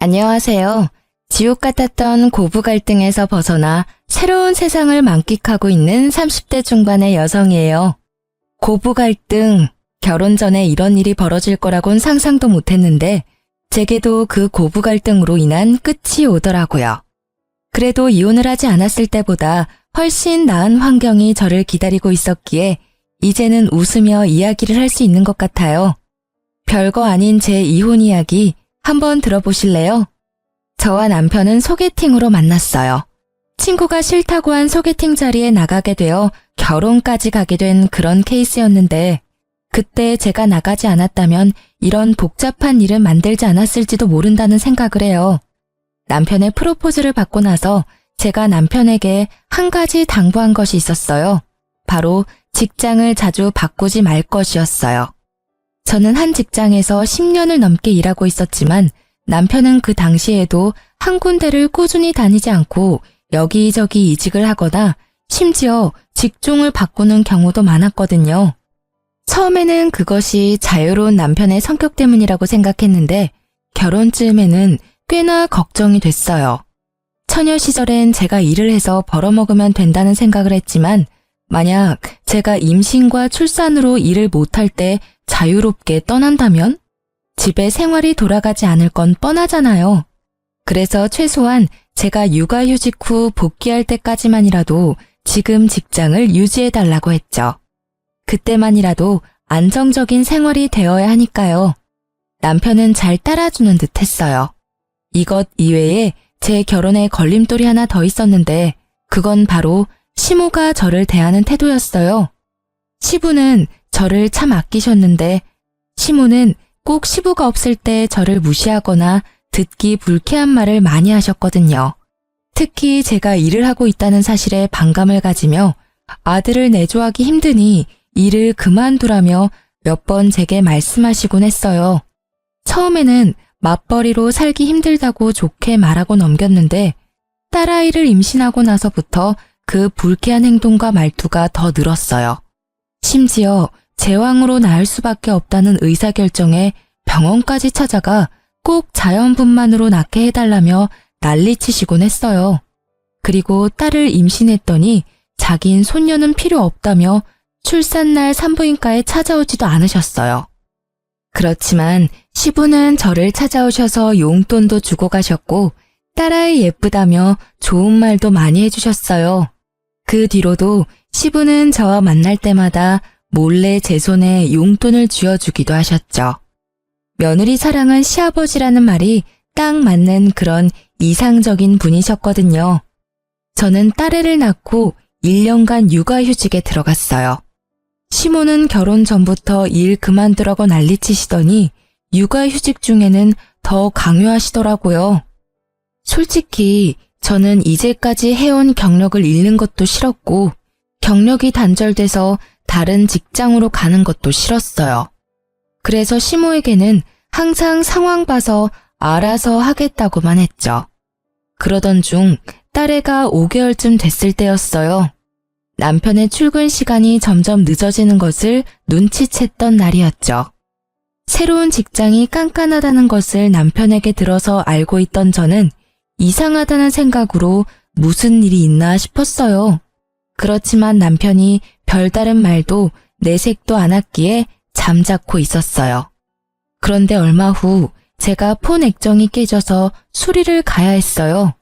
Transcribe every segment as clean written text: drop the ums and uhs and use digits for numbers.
안녕하세요. 지옥 같았던 고부 갈등에서 벗어나 새로운 세상을 만끽하고 있는 30대 중반의 여성이에요. 고부 갈등, 결혼 전에 이런 일이 벌어질 거라곤 상상도 못했는데 제게도 그 고부 갈등으로 인한 끝이 오더라고요. 그래도 이혼을 하지 않았을 때보다 훨씬 나은 환경이 저를 기다리고 있었기에 이제는 웃으며 이야기를 할 수 있는 것 같아요. 별거 아닌 제 이혼 이야기 한번 들어보실래요? 저와 남편은 소개팅으로 만났어요. 친구가 싫다고 한 소개팅 자리에 나가게 되어 결혼까지 가게 된 그런 케이스였는데 그때 제가 나가지 않았다면 이런 복잡한 일은 만들지 않았을지도 모른다는 생각을 해요. 남편의 프로포즈를 받고 나서 제가 남편에게 한 가지 당부한 것이 있었어요. 바로 직장을 자주 바꾸지 말 것이었어요. 저는 한 직장에서 10년을 넘게 일하고 있었지만 남편은 그 당시에도 한 군데를 꾸준히 다니지 않고 여기저기 이직을 하거나 심지어 직종을 바꾸는 경우도 많았거든요. 처음에는 그것이 자유로운 남편의 성격 때문이라고 생각했는데 결혼쯤에는 꽤나 걱정이 됐어요. 처녀 시절엔 제가 일을 해서 벌어먹으면 된다는 생각을 했지만 만약 제가 임신과 출산으로 일을 못할 때 자유롭게 떠난다면 집에 생활이 돌아가지 않을 건 뻔하잖아요. 그래서 최소한 제가 육아휴직 후 복귀할 때까지만이라도 지금 직장을 유지해달라고 했죠. 그때만이라도 안정적인 생활이 되어야 하니까요. 남편은 잘 따라주는 듯 했어요. 이것 이외에 제 결혼에 걸림돌이 하나 더 있었는데 그건 바로 시모가 저를 대하는 태도였어요. 시부는 저를 참 아끼셨는데 시모는 꼭 시부가 없을 때 저를 무시하거나 듣기 불쾌한 말을 많이 하셨거든요. 특히 제가 일을 하고 있다는 사실에 반감을 가지며 아들을 내조하기 힘드니 일을 그만두라며 몇 번 제게 말씀하시곤 했어요. 처음에는 맞벌이로 살기 힘들다고 좋게 말하고 넘겼는데 딸아이를 임신하고 나서부터 그 불쾌한 행동과 말투가 더 늘었어요. 심지어 제왕으로 낳을 수밖에 없다는 의사결정에 병원까지 찾아가 꼭 자연분만으로 낳게 해달라며 난리치시곤 했어요. 그리고 딸을 임신했더니 자긴 손녀는 필요 없다며 출산날 산부인과에 찾아오지도 않으셨어요. 그렇지만 시부는 저를 찾아오셔서 용돈도 주고 가셨고 딸아이 예쁘다며 좋은 말도 많이 해주셨어요. 그 뒤로도 시부는 저와 만날 때마다 몰래 제 손에 용돈을 쥐어주기도 하셨죠. 며느리 사랑은 시아버지라는 말이 딱 맞는 그런 이상적인 분이셨거든요. 저는 딸애를 낳고 1년간 육아휴직에 들어갔어요. 시모는 결혼 전부터 일 그만두라고 난리치시더니 육아휴직 중에는 더 강요하시더라고요. 솔직히 저는 이제까지 해온 경력을 잃는 것도 싫었고 경력이 단절돼서 다른 직장으로 가는 것도 싫었어요. 그래서 시모에게는 항상 상황 봐서 알아서 하겠다고만 했죠. 그러던 중 딸애가 5개월쯤 됐을 때였어요. 남편의 출근 시간이 점점 늦어지는 것을 눈치챘던 날이었죠. 새로운 직장이 깐깐하다는 것을 남편에게 들어서 알고 있던 저는 이상하다는 생각으로 무슨 일이 있나 싶었어요. 그렇지만 남편이 별다른 말도 내색도 않았기에 잠자코 있었어요. 그런데 얼마 후 제가 폰 액정이 깨져서 수리를 가야 했어요.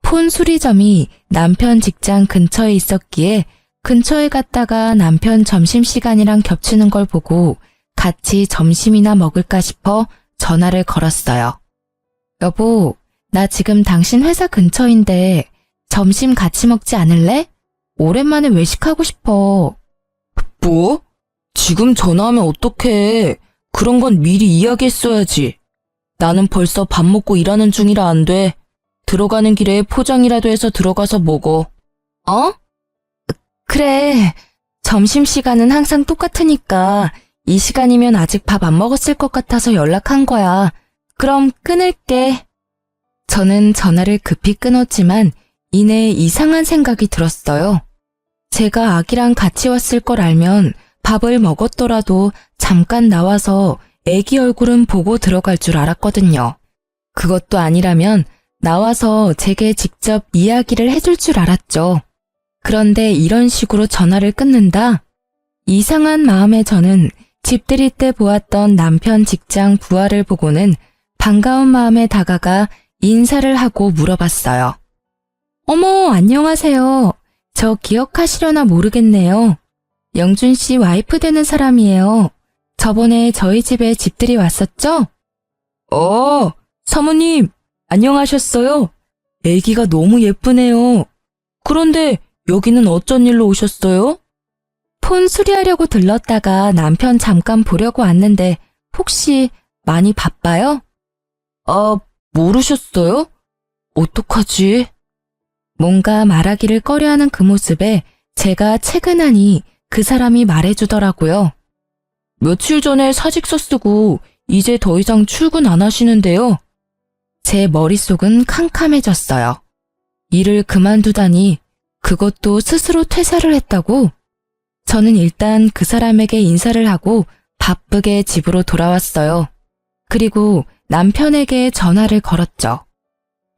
폰 수리점이 남편 직장 근처에 있었기에 근처에 갔다가 남편 점심시간이랑 겹치는 걸 보고 같이 점심이나 먹을까 싶어 전화를 걸었어요. 여보, 나 지금 당신 회사 근처인데 점심 같이 먹지 않을래? 오랜만에 외식하고 싶어. 뭐? 지금 전화하면 어떡해. 그런 건 미리 이야기했어야지. 나는 벌써 밥 먹고 일하는 중이라 안 돼. 들어가는 길에 포장이라도 해서 들어가서 먹어. 어? 그래. 점심시간은 항상 똑같으니까 이 시간이면 아직 밥 안 먹었을 것 같아서 연락한 거야. 그럼 끊을게. 저는 전화를 급히 끊었지만 이내 이상한 생각이 들었어요. 제가 아기랑 같이 왔을 걸 알면 밥을 먹었더라도 잠깐 나와서 애기 얼굴은 보고 들어갈 줄 알았거든요. 그것도 아니라면 나와서 제게 직접 이야기를 해줄 줄 알았죠. 그런데 이런 식으로 전화를 끊는다? 이상한 마음에 저는 집들이 때 보았던 남편 직장 부하를 보고는 반가운 마음에 다가가 인사를 하고 물어봤어요. 어머, 안녕하세요. 저 기억하시려나 모르겠네요. 영준 씨 와이프 되는 사람이에요. 저번에 저희 집에 집들이 왔었죠? 사모님, 안녕하셨어요? 애기가 너무 예쁘네요. 그런데 여기는 어쩐 일로 오셨어요? 폰 수리하려고 들렀다가 남편 잠깐 보려고 왔는데 혹시 많이 바빠요? 모르셨어요? 어떡하지? 뭔가 말하기를 꺼려하는 그 모습에 제가 채근하니 그 사람이 말해주더라고요. 며칠 전에 사직서 쓰고 이제 더 이상 출근 안 하시는데요. 제 머릿속은 캄캄해졌어요. 일을 그만두다니 그것도 스스로 퇴사를 했다고? 저는 일단 그 사람에게 인사를 하고 바쁘게 집으로 돌아왔어요. 그리고 남편에게 전화를 걸었죠.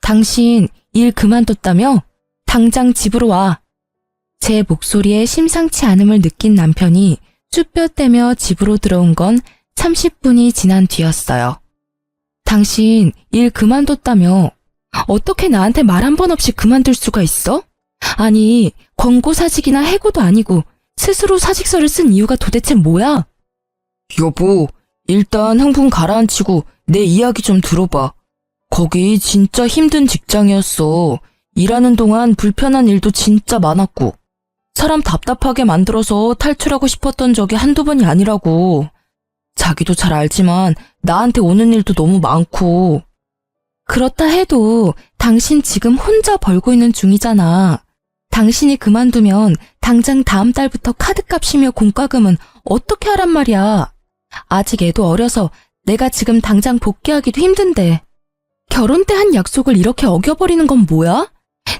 당신 일 그만뒀다며? 당장 집으로 와. 제 목소리에 심상치 않음을 느낀 남편이 쭈뼛대며 집으로 들어온 건 30분이 지난 뒤였어요. 당신 일 그만뒀다며? 어떻게 나한테 말 한 번 없이 그만둘 수가 있어? 아니, 권고사직이나 해고도 아니고 스스로 사직서를 쓴 이유가 도대체 뭐야? 여보, 일단 흥분 가라앉히고 내 이야기 좀 들어봐. 거기 진짜 힘든 직장이었어. 일하는 동안 불편한 일도 진짜 많았고 사람 답답하게 만들어서 탈출하고 싶었던 적이 한두 번이 아니라고. 자기도 잘 알지만 나한테 오는 일도 너무 많고. 그렇다 해도 당신 지금 혼자 벌고 있는 중이잖아. 당신이 그만두면 당장 다음 달부터 카드값이며 공과금은 어떻게 하란 말이야. 아직 애도 어려서 내가 지금 당장 복귀하기도 힘든데. 결혼 때 한 약속을 이렇게 어겨버리는 건 뭐야?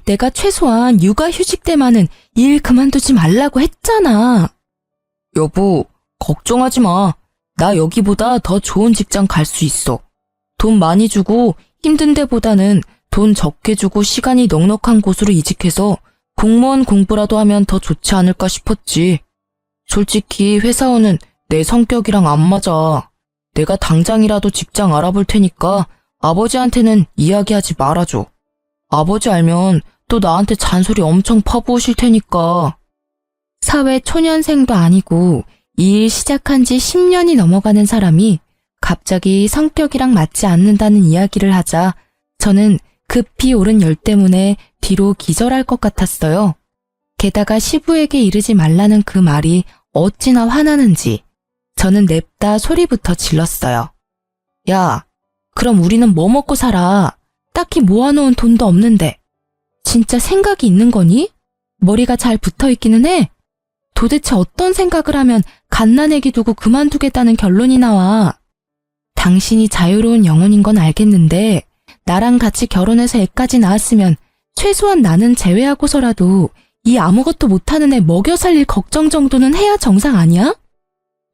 내가 최소한 육아휴직 때만은 일 그만두지 말라고 했잖아. 여보, 걱정하지 마. 나 여기보다 더 좋은 직장 갈 수 있어. 돈 많이 주고 힘든 데보다는 돈 적게 주고 시간이 넉넉한 곳으로 이직해서 공무원 공부라도 하면 더 좋지 않을까 싶었지. 솔직히 회사원은 내 성격이랑 안 맞아. 내가 당장이라도 직장 알아볼 테니까 아버지한테는 이야기하지 말아줘. 아버지 알면 또 나한테 잔소리 엄청 퍼부으실 테니까. 사회 초년생도 아니고 이 일 시작한 지 10년이 넘어가는 사람이 갑자기 성격이랑 맞지 않는다는 이야기를 하자 저는 급히 오른 열 때문에 뒤로 기절할 것 같았어요. 게다가 시부에게 이르지 말라는 그 말이 어찌나 화나는지 저는 냅다 소리부터 질렀어요. 야, 그럼 우리는 뭐 먹고 살아? 딱히 모아놓은 돈도 없는데. 진짜 생각이 있는 거니? 머리가 잘 붙어있기는 해. 도대체 어떤 생각을 하면 갓난애기 두고 그만두겠다는 결론이 나와. 당신이 자유로운 영혼인 건 알겠는데 나랑 같이 결혼해서 애까지 낳았으면 최소한 나는 제외하고서라도 이 아무것도 못하는 애 먹여 살릴 걱정 정도는 해야 정상 아니야?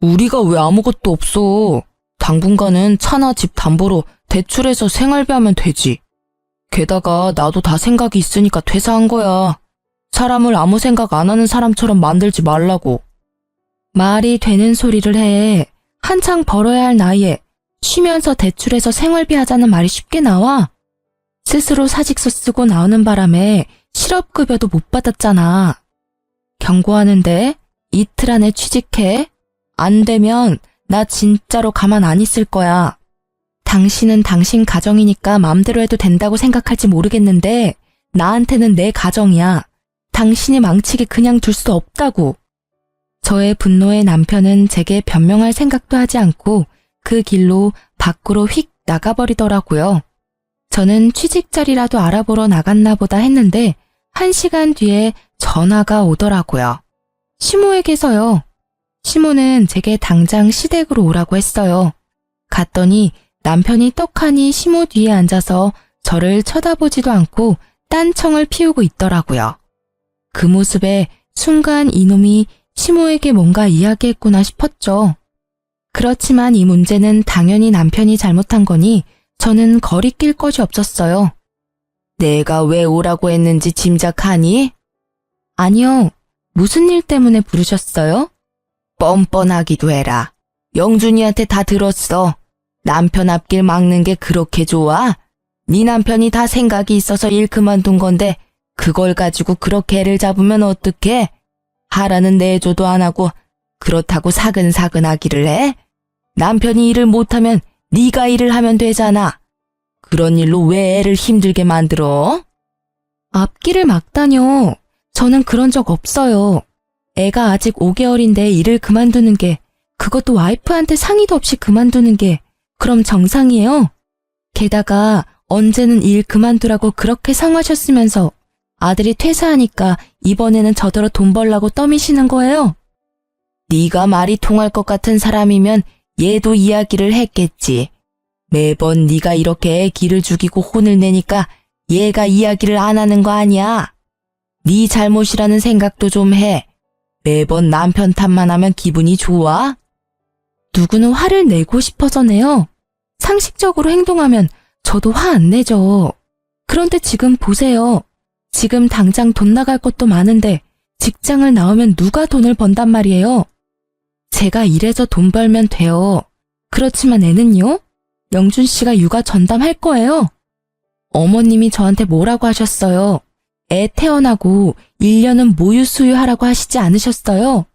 우리가 왜 아무것도 없어. 당분간은 차나 집 담보로 대출해서 생활비 하면 되지. 게다가 나도 다 생각이 있으니까 퇴사한 거야. 사람을 아무 생각 안 하는 사람처럼 만들지 말라고. 말이 되는 소리를 해. 한창 벌어야 할 나이에 쉬면서 대출해서 생활비 하자는 말이 쉽게 나와? 스스로 사직서 쓰고 나오는 바람에 실업급여도 못 받았잖아. 경고하는데 이틀 안에 취직해. 안 되면 나 진짜로 가만 안 있을 거야. 당신은 당신 가정이니까 맘대로 해도 된다고 생각할지 모르겠는데 나한테는 내 가정이야. 당신이 망치게 그냥 둘 수 없다고. 저의 분노에 남편은 제게 변명할 생각도 하지 않고 그 길로 밖으로 휙 나가버리더라고요. 저는 취직 자리라도 알아보러 나갔나 보다 했는데 1시간 뒤에 전화가 오더라고요. 시모에게서요. 시모는 제게 당장 시댁으로 오라고 했어요. 갔더니 남편이 떡하니 시모 뒤에 앉아서 저를 쳐다보지도 않고 딴청을 피우고 있더라고요. 그 모습에 순간 이놈이 시모에게 뭔가 이야기했구나 싶었죠. 그렇지만 이 문제는 당연히 남편이 잘못한 거니 저는 거리낄 것이 없었어요. 내가 왜 오라고 했는지 짐작하니? 아니요. 무슨 일 때문에 부르셨어요? 뻔뻔하기도 해라. 영준이한테 다 들었어. 남편 앞길 막는 게 그렇게 좋아? 네 남편이 다 생각이 있어서 일 그만둔 건데 그걸 가지고 그렇게 애를 잡으면 어떡해? 하라는 내조도 안 하고 그렇다고 사근사근 하기를 해? 남편이 일을 못하면 네가 일을 하면 되잖아. 그런 일로 왜 애를 힘들게 만들어? 앞길을 막다뇨. 저는 그런 적 없어요. 애가 아직 5개월인데 일을 그만두는 게, 그것도 와이프한테 상의도 없이 그만두는 게 그럼 정상이에요? 게다가 언제는 일 그만두라고 그렇게 성하셨으면서 아들이 퇴사하니까 이번에는 저더러 돈 벌라고 떠미시는 거예요? 네가 말이 통할 것 같은 사람이면 얘도 이야기를 했겠지. 매번 네가 이렇게 애 기를 죽이고 혼을 내니까 얘가 이야기를 안 하는 거 아니야. 네 잘못이라는 생각도 좀 해. 매번 남편 탓만 하면 기분이 좋아? 누구는 화를 내고 싶어서 내요. 상식적으로 행동하면 저도 화 안 내죠. 그런데 지금 보세요. 지금 당장 돈 나갈 것도 많은데 직장을 나오면 누가 돈을 번단 말이에요. 제가 일해서 돈 벌면 돼요. 그렇지만 애는요? 영준 씨가 육아 전담할 거예요. 어머님이 저한테 뭐라고 하셨어요? 애 태어나고 1년은 모유 수유하라고 하시지 않으셨어요?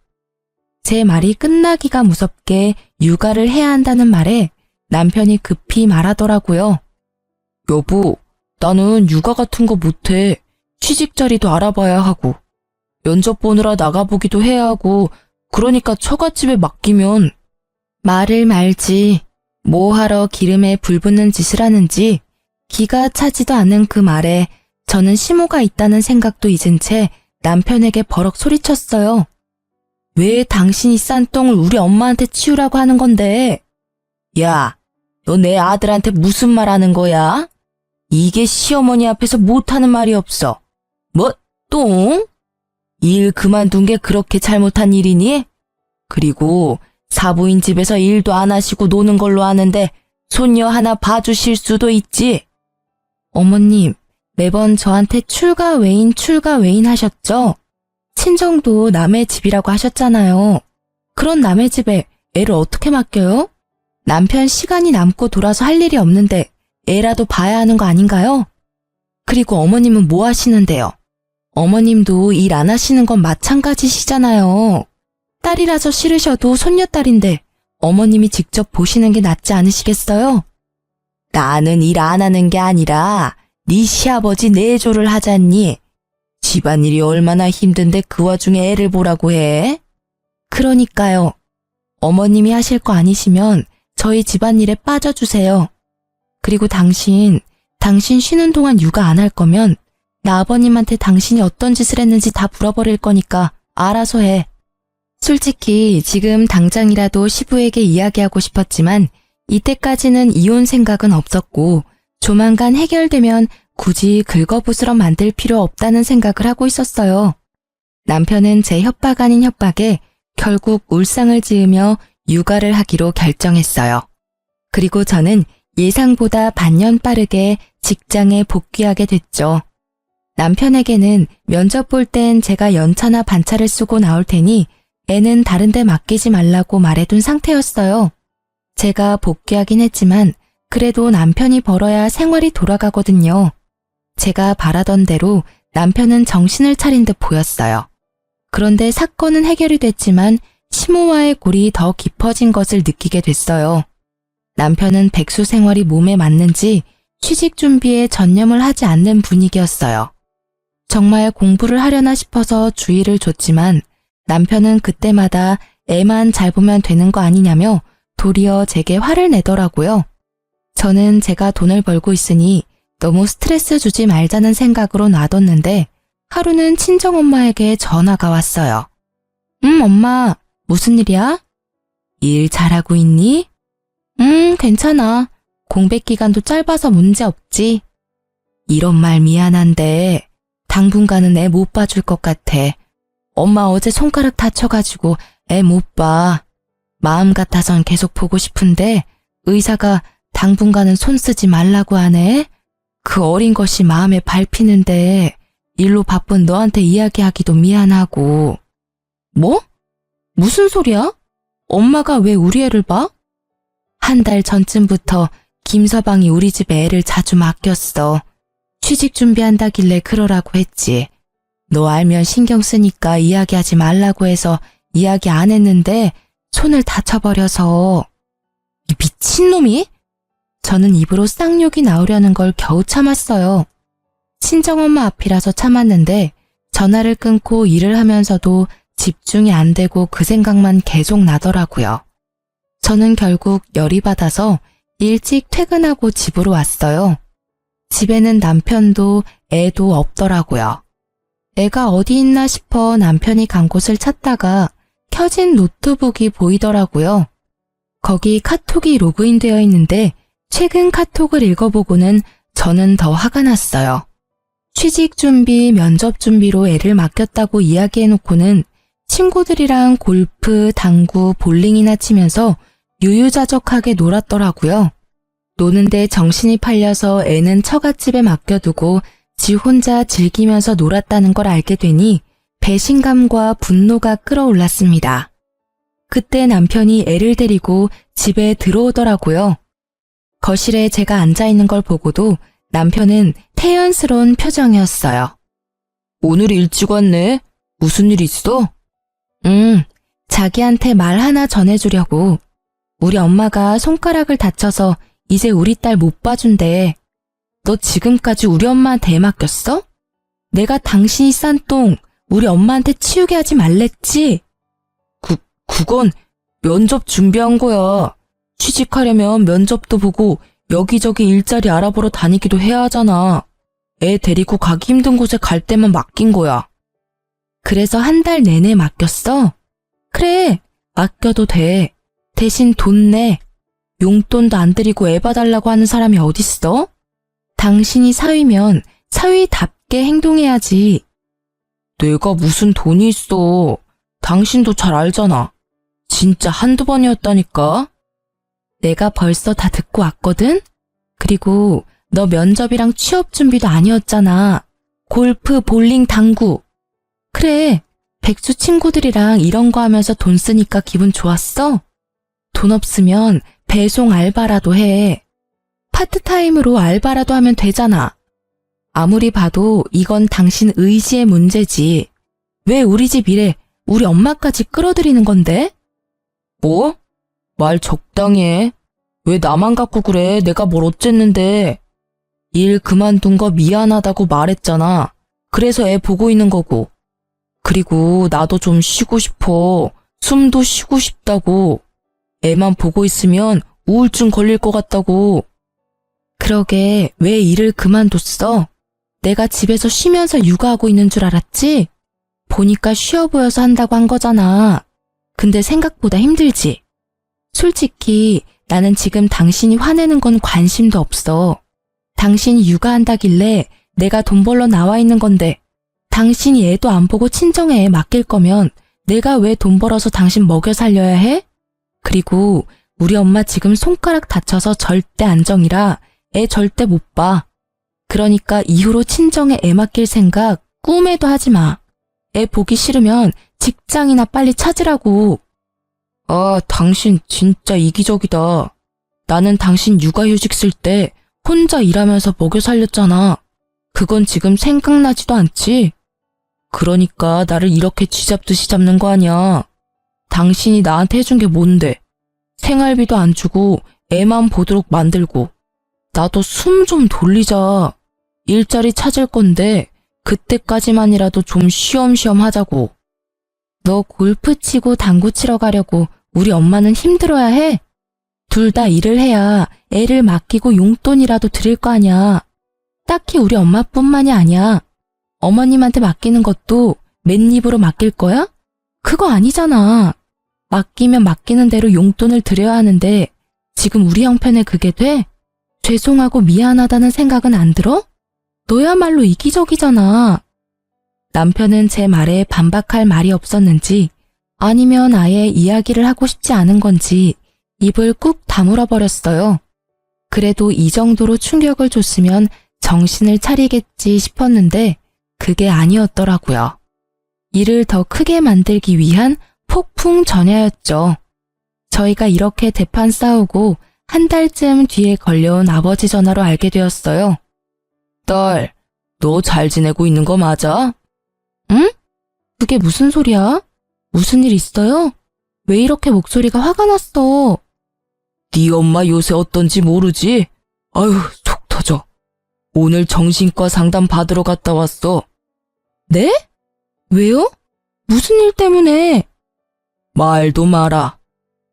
제 말이 끝나기가 무섭게 육아를 해야 한다는 말에 남편이 급히 말하더라고요. 여보, 나는 육아 같은 거 못해. 취직 자리도 알아봐야 하고 면접 보느라 나가보기도 해야 하고 그러니까 처갓집에 맡기면. 말을 말지 뭐하러 기름에 불 붙는 짓을 하는지 기가 차지도 않은 그 말에 저는 심호가 있다는 생각도 잊은 채 남편에게 버럭 소리쳤어요. 왜 당신이 싼 똥을 우리 엄마한테 치우라고 하는 건데? 야, 너 내 아들한테 무슨 말 하는 거야? 이게 시어머니 앞에서 못하는 말이 없어. 뭐, 똥? 일 그만둔 게 그렇게 잘못한 일이니? 그리고 사부인 집에서 일도 안 하시고 노는 걸로 아는데 손녀 하나 봐주실 수도 있지. 어머님, 매번 저한테 출가 외인 하셨죠? 친정도 남의 집이라고 하셨잖아요. 그런 남의 집에 애를 어떻게 맡겨요? 남편 시간이 남고 돌아서 할 일이 없는데 애라도 봐야 하는 거 아닌가요? 그리고 어머님은 뭐 하시는데요? 어머님도 일 안 하시는 건 마찬가지시잖아요. 딸이라서 싫으셔도 손녀딸인데 어머님이 직접 보시는 게 낫지 않으시겠어요? 나는 일 안 하는 게 아니라 네 시아버지 내조를 하잖니. 집안일이 얼마나 힘든데 그 와중에 애를 보라고 해? 그러니까요. 어머님이 하실 거 아니시면 저희 집안일에 빠져주세요. 그리고 당신 쉬는 동안 육아 안 할 거면 나 아버님한테 당신이 어떤 짓을 했는지 다 물어버릴 거니까 알아서 해. 솔직히 지금 당장이라도 시부에게 이야기하고 싶었지만 이때까지는 이혼 생각은 없었고 조만간 해결되면 굳이 긁어부스럼 만들 필요 없다는 생각을 하고 있었어요. 남편은 제 협박 아닌 협박에 결국 울상을 지으며 육아를 하기로 결정했어요. 그리고 저는 예상보다 반년 빠르게 직장에 복귀하게 됐죠. 남편에게는 면접 볼 땐 제가 연차나 반차를 쓰고 나올 테니 애는 다른 데 맡기지 말라고 말해둔 상태였어요. 제가 복귀하긴 했지만 그래도 남편이 벌어야 생활이 돌아가거든요. 제가 바라던 대로 남편은 정신을 차린 듯 보였어요. 그런데 사건은 해결이 됐지만 심호와의 골이 더 깊어진 것을 느끼게 됐어요. 남편은 백수 생활이 몸에 맞는지 취직 준비에 전념을 하지 않는 분위기였어요. 정말 공부를 하려나 싶어서 주의를 줬지만 남편은 그때마다 애만 잘 보면 되는 거 아니냐며 도리어 제게 화를 내더라고요. 저는 제가 돈을 벌고 있으니 너무 스트레스 주지 말자는 생각으로 놔뒀는데 하루는 친정엄마에게 전화가 왔어요. 엄마, 무슨 일이야? 일 잘하고 있니? 괜찮아. 공백 기간도 짧아서 문제 없지. 이런 말 미안한데 당분간은 애 못 봐줄 것 같아. 엄마 어제 손가락 다쳐가지고 애 못 봐. 마음 같아선 계속 보고 싶은데 의사가 당분간은 손 쓰지 말라고 하네. 그 어린 것이 마음에 밟히는데 일로 바쁜 너한테 이야기하기도 미안하고. 뭐? 무슨 소리야? 엄마가 왜 우리 애를 봐? 한 달 전쯤부터 김서방이 우리 집에 애를 자주 맡겼어. 취직 준비한다길래 그러라고 했지. 너 알면 신경 쓰니까 이야기하지 말라고 해서 이야기 안 했는데 손을 다쳐버려서. 이 미친놈이? 저는 입으로 쌍욕이 나오려는 걸 겨우 참았어요. 친정엄마 앞이라서 참았는데 전화를 끊고 일을 하면서도 집중이 안 되고 그 생각만 계속 나더라고요. 저는 결국 열이 받아서 일찍 퇴근하고 집으로 왔어요. 집에는 남편도 애도 없더라고요. 애가 어디 있나 싶어 남편이 간 곳을 찾다가 켜진 노트북이 보이더라고요. 거기 카톡이 로그인되어 있는데 최근 카톡을 읽어보고는 저는 더 화가 났어요. 취직 준비, 면접 준비로 애를 맡겼다고 이야기해놓고는 친구들이랑 골프, 당구, 볼링이나 치면서 유유자적하게 놀았더라고요. 노는데 정신이 팔려서 애는 처갓집에 맡겨두고 지 혼자 즐기면서 놀았다는 걸 알게 되니 배신감과 분노가 끌어올랐습니다. 그때 남편이 애를 데리고 집에 들어오더라고요. 거실에 제가 앉아있는 걸 보고도 남편은 태연스러운 표정이었어요. 오늘 일찍 왔네. 무슨 일 있어? 자기한테 말 하나 전해주려고. 우리 엄마가 손가락을 다쳐서 이제 우리 딸 못 봐준대. 너 지금까지 우리 엄마한테 애 맡겼어? 내가 당신이 싼 똥 우리 엄마한테 치우게 하지 말랬지? 그건 면접 준비한 거야. 취직하려면 면접도 보고 여기저기 일자리 알아보러 다니기도 해야 하잖아. 애 데리고 가기 힘든 곳에 갈 때만 맡긴 거야. 그래서 한 달 내내 맡겼어? 그래, 맡겨도 돼. 대신 돈 내. 용돈도 안 드리고 애 봐달라고 하는 사람이 어딨어? 당신이 사위면 사위답게 행동해야지. 내가 무슨 돈이 있어. 당신도 잘 알잖아. 진짜 한두 번이었다니까. 내가 벌써 다 듣고 왔거든? 그리고 너 면접이랑 취업 준비도 아니었잖아. 골프, 볼링, 당구. 그래, 백수 친구들이랑 이런 거 하면서 돈 쓰니까 기분 좋았어? 돈 없으면 배송 알바라도 해. 파트타임으로 알바라도 하면 되잖아. 아무리 봐도 이건 당신 의지의 문제지. 왜 우리 집 일에 우리 엄마까지 끌어들이는 건데? 뭐? 말 적당히 해. 왜 나만 갖고 그래? 내가 뭘 어쨌는데. 일 그만둔 거 미안하다고 말했잖아. 그래서 애 보고 있는 거고. 그리고 나도 좀 쉬고 싶어. 숨도 쉬고 싶다고. 애만 보고 있으면 우울증 걸릴 것 같다고. 그러게 왜 일을 그만뒀어? 내가 집에서 쉬면서 육아하고 있는 줄 알았지? 보니까 쉬어 보여서 한다고 한 거잖아. 근데 생각보다 힘들지? 솔직히 나는 지금 당신이 화내는 건 관심도 없어. 당신이 육아한다길래 내가 돈 벌러 나와 있는 건데 당신이 애도 안 보고 친정에 애 맡길 거면 내가 왜 돈 벌어서 당신 먹여 살려야 해? 그리고 우리 엄마 지금 손가락 다쳐서 절대 안정이라 애 절대 못 봐. 그러니까 이후로 친정에 애 맡길 생각 꿈에도 하지 마. 애 보기 싫으면 직장이나 빨리 찾으라고. 아, 당신 진짜 이기적이다. 나는 당신 육아휴직 쓸 때 혼자 일하면서 먹여 살렸잖아. 그건 지금 생각나지도 않지? 그러니까 나를 이렇게 쥐잡듯이 잡는 거 아니야. 당신이 나한테 해준 게 뭔데? 생활비도 안 주고 애만 보도록 만들고. 나도 숨 좀 돌리자. 일자리 찾을 건데 그때까지만이라도 좀 쉬엄쉬엄 하자고. 너 골프 치고 당구 치러 가려고 우리 엄마는 힘들어야 해? 둘 다 일을 해야 애를 맡기고 용돈이라도 드릴 거 아니야. 딱히 우리 엄마뿐만이 아니야. 어머님한테 맡기는 것도 맨입으로 맡길 거야? 그거 아니잖아. 맡기면 맡기는 대로 용돈을 드려야 하는데 지금 우리 형편에 그게 돼? 죄송하고 미안하다는 생각은 안 들어? 너야말로 이기적이잖아. 남편은 제 말에 반박할 말이 없었는지 아니면 아예 이야기를 하고 싶지 않은 건지 입을 꾹 다물어 버렸어요. 그래도 이 정도로 충격을 줬으면 정신을 차리겠지 싶었는데 그게 아니었더라고요. 일을 더 크게 만들기 위한 폭풍 전야였죠. 저희가 이렇게 대판 싸우고 한 달쯤 뒤에 걸려온 아버지 전화로 알게 되었어요. 딸, 너 잘 지내고 있는 거 맞아? 응? 그게 무슨 소리야? 무슨 일 있어요? 왜 이렇게 목소리가 화가 났어? 네 엄마 요새 어떤지 모르지? 아유, 속 터져. 오늘 정신과 상담 받으러 갔다 왔어. 네? 왜요? 무슨 일 때문에? 말도 마라.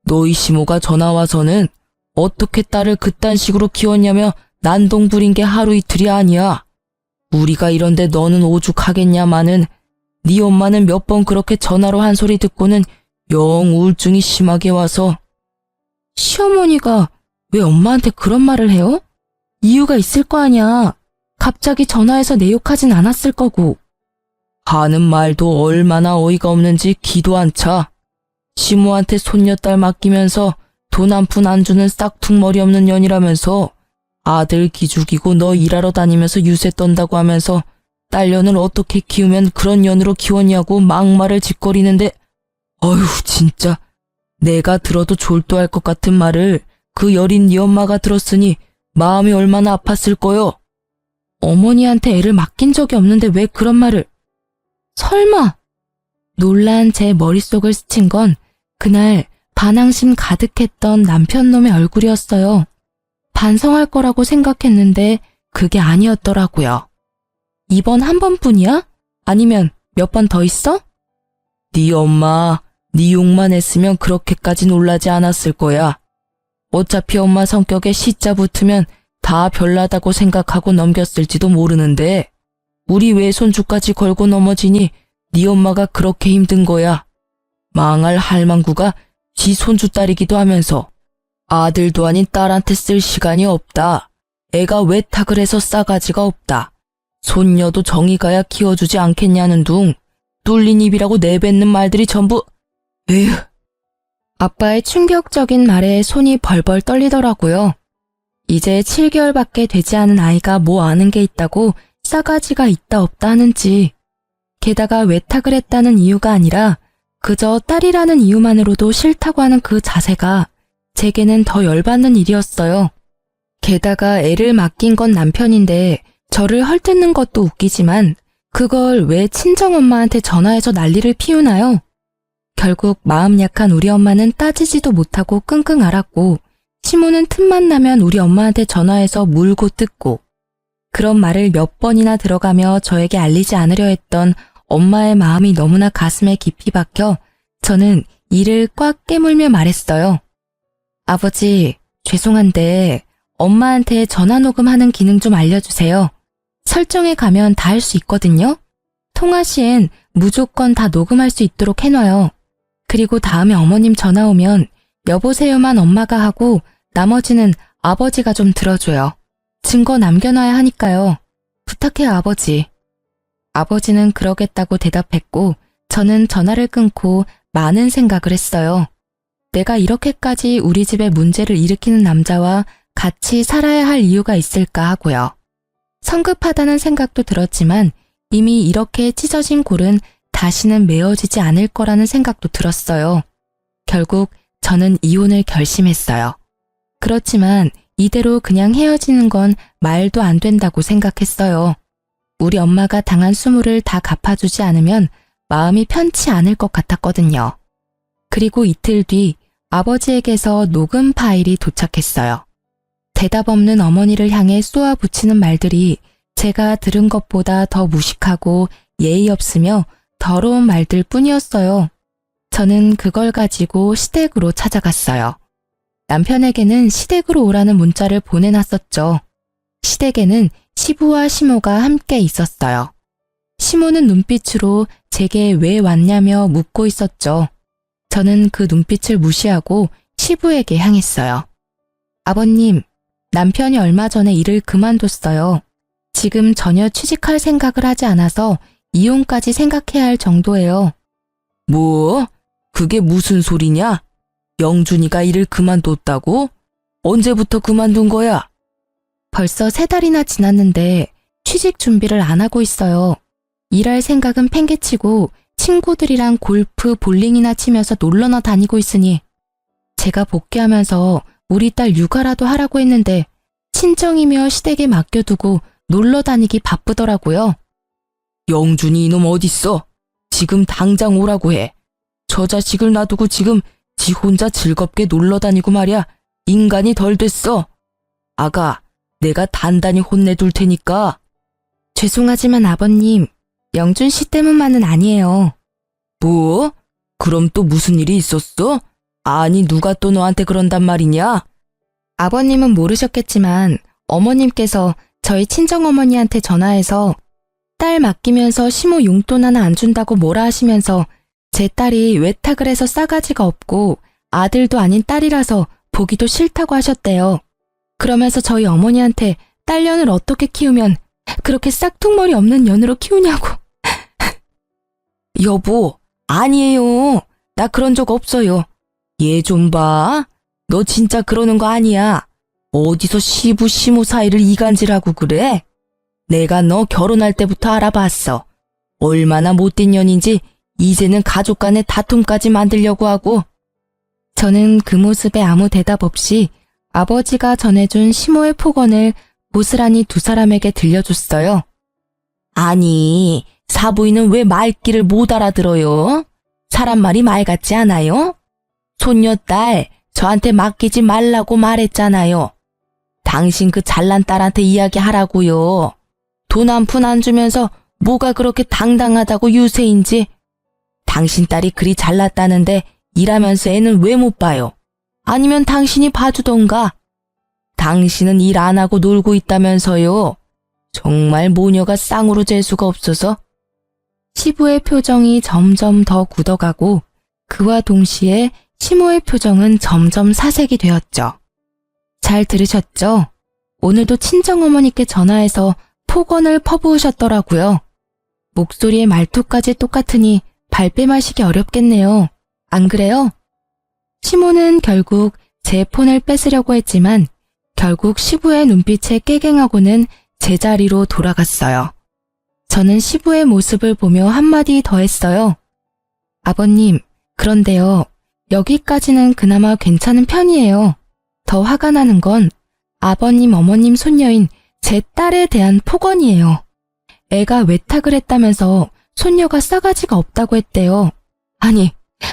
너희 시모가 전화 와서는 어떻게 딸을 그딴 식으로 키웠냐며 난동 부린 게 하루 이틀이 아니야. 우리가 이런데 너는 오죽하겠냐마는 네 엄마는 몇 번 그렇게 전화로 한 소리 듣고는 영 우울증이 심하게 와서. 시어머니가 왜 엄마한테 그런 말을 해요? 이유가 있을 거 아니야. 갑자기 전화해서 내 욕하진 않았을 거고. 하는 말도 얼마나 어이가 없는지 기도 안 차. 시모한테 손녀딸 맡기면서 돈 한 푼 안 주는 싹퉁머리 없는 년이라면서 아들 기죽이고 너 일하러 다니면서 유세 떤다고 하면서 딸년을 어떻게 키우면 그런 년으로 키웠냐고 막말을 짓거리는데 어휴 진짜 내가 들어도 졸도할 것 같은 말을 그 여린 네 엄마가 들었으니 마음이 얼마나 아팠을 거요. 어머니한테 애를 맡긴 적이 없는데 왜 그런 말을. 설마. 놀란 제 머릿속을 스친 건 그날 반항심 가득했던 남편놈의 얼굴이었어요. 반성할 거라고 생각했는데 그게 아니었더라고요. 이번 한 번뿐이야? 아니면 몇 번 더 있어? 네 엄마, 네 욕만 했으면 그렇게까지 놀라지 않았을 거야. 어차피 엄마 성격에 시자 붙으면 다 별나다고 생각하고 넘겼을지도 모르는데 우리 외손주까지 걸고 넘어지니 네 엄마가 그렇게 힘든 거야. 망할 할망구가 지 손주 딸이기도 하면서 아들도 아닌 딸한테 쓸 시간이 없다. 애가 외탁을 해서 싸가지가 없다. 손녀도 정이 가야 키워주지 않겠냐는 둥 뚫린 입이라고 내뱉는 말들이 전부. 에휴. 아빠의 충격적인 말에 손이 벌벌 떨리더라고요. 이제 7개월밖에 되지 않은 아이가 뭐 아는 게 있다고 싸가지가 있다 없다 하는지. 게다가 외탁을 했다는 이유가 아니라 그저 딸이라는 이유만으로도 싫다고 하는 그 자세가 제게는 더 열받는 일이었어요. 게다가 애를 맡긴 건 남편인데 저를 헐뜯는 것도 웃기지만 그걸 왜 친정엄마한테 전화해서 난리를 피우나요? 결국 마음 약한 우리 엄마는 따지지도 못하고 끙끙 앓았고 시모는 틈만 나면 우리 엄마한테 전화해서 물고 뜯고 그런 말을 몇 번이나 들어가며 저에게 알리지 않으려 했던 엄마의 마음이 너무나 가슴에 깊이 박혀 저는 이를 꽉 깨물며 말했어요. 아버지, 죄송한데 엄마한테 전화 녹음하는 기능 좀 알려주세요. 설정에 가면 다 할 수 있거든요. 통화 시엔 무조건 다 녹음할 수 있도록 해놔요. 그리고 다음에 어머님 전화 오면 여보세요만 엄마가 하고 나머지는 아버지가 좀 들어줘요. 증거 남겨놔야 하니까요. 부탁해요, 아버지. 아버지는 그러겠다고 대답했고 저는 전화를 끊고 많은 생각을 했어요. 내가 이렇게까지 우리 집에 문제를 일으키는 남자와 같이 살아야 할 이유가 있을까 하고요. 성급하다는 생각도 들었지만 이미 이렇게 찢어진 골은 다시는 메어지지 않을 거라는 생각도 들었어요. 결국 저는 이혼을 결심했어요. 그렇지만 이대로 그냥 헤어지는 건 말도 안 된다고 생각했어요. 우리 엄마가 당한 수모를 다 갚아주지 않으면 마음이 편치 않을 것 같았거든요. 그리고 이틀 뒤 아버지에게서 녹음 파일이 도착했어요. 대답 없는 어머니를 향해 쏘아붙이는 말들이 제가 들은 것보다 더 무식하고 예의 없으며 더러운 말들 뿐이었어요. 저는 그걸 가지고 시댁으로 찾아갔어요. 남편에게는 시댁으로 오라는 문자를 보내놨었죠. 시댁에는 시부와 시모가 함께 있었어요. 시모는 눈빛으로 제게 왜 왔냐며 묻고 있었죠. 저는 그 눈빛을 무시하고 시부에게 향했어요. 아버님, 남편이 얼마 전에 일을 그만뒀어요. 지금 전혀 취직할 생각을 하지 않아서 이혼까지 생각해야 할 정도예요. 뭐? 그게 무슨 소리냐? 영준이가 일을 그만뒀다고? 언제부터 그만둔 거야? 벌써 3달이나 지났는데 취직 준비를 안 하고 있어요. 일할 생각은 팽개치고 친구들이랑 골프, 볼링이나 치면서 놀러나 다니고 있으니 제가 복귀하면서 우리 딸 육아라도 하라고 했는데 친정이며 시댁에 맡겨두고 놀러 다니기 바쁘더라고요. 영준이 이놈 어딨어? 지금 당장 오라고 해. 저 자식을 놔두고 지금 지 혼자 즐겁게 놀러 다니고 말이야. 인간이 덜 됐어. 아가, 내가 단단히 혼내둘 테니까. 죄송하지만 아버님, 영준 씨 때문만은 아니에요. 뭐? 그럼 또 무슨 일이 있었어? 아니, 누가 또 너한테 그런단 말이냐? 아버님은 모르셨겠지만 어머님께서 저희 친정어머니한테 전화해서 딸 맡기면서 시모 용돈 하나 안 준다고 뭐라 하시면서 제 딸이 외탁을 해서 싸가지가 없고 아들도 아닌 딸이라서 보기도 싫다고 하셨대요. 그러면서 저희 어머니한테 딸년을 어떻게 키우면 그렇게 싹퉁머리 없는 년으로 키우냐고. 여보, 아니에요. 나 그런 적 없어요. 얘 좀 봐. 너 진짜 그러는 거 아니야. 어디서 시부 시모 사이를 이간질하고 그래? 내가 너 결혼할 때부터 알아봤어. 얼마나 못된 년인지 이제는 가족 간의 다툼까지 만들려고 하고. 저는 그 모습에 아무 대답 없이 아버지가 전해준 시모의 폭언을 고스란히 두 사람에게 들려줬어요. 아니, 사부인은 왜 말귀를 못 알아들어요? 사람 말이 말 같지 않아요? 손녀딸, 저한테 맡기지 말라고 말했잖아요. 당신 그 잘난 딸한테 이야기하라고요. 돈 한 푼 안 주면서 뭐가 그렇게 당당하다고 유세인지. 당신 딸이 그리 잘났다는데 일하면서 애는 왜 못 봐요? 아니면 당신이 봐주던가. 당신은 일 안 하고 놀고 있다면서요. 정말 모녀가 쌍으로 재수가 없어서. 시부의 표정이 점점 더 굳어가고 그와 동시에 시모의 표정은 점점 사색이 되었죠. 잘 들으셨죠? 오늘도 친정어머니께 전화해서 폭언을 퍼부으셨더라고요. 목소리의 말투까지 똑같으니 발뺌하시기 어렵겠네요. 안 그래요? 시모는 결국 제 폰을 뺏으려고 했지만 결국 시부의 눈빛에 깨갱하고는 제자리로 돌아갔어요. 저는 시부의 모습을 보며 한마디 더 했어요. 아버님, 그런데요. 여기까지는 그나마 괜찮은 편이에요. 더 화가 나는 건 아버님, 어머님 손녀인 제 딸에 대한 폭언이에요. 애가 외탁을 했다면서 손녀가 싸가지가 없다고 했대요. 아니,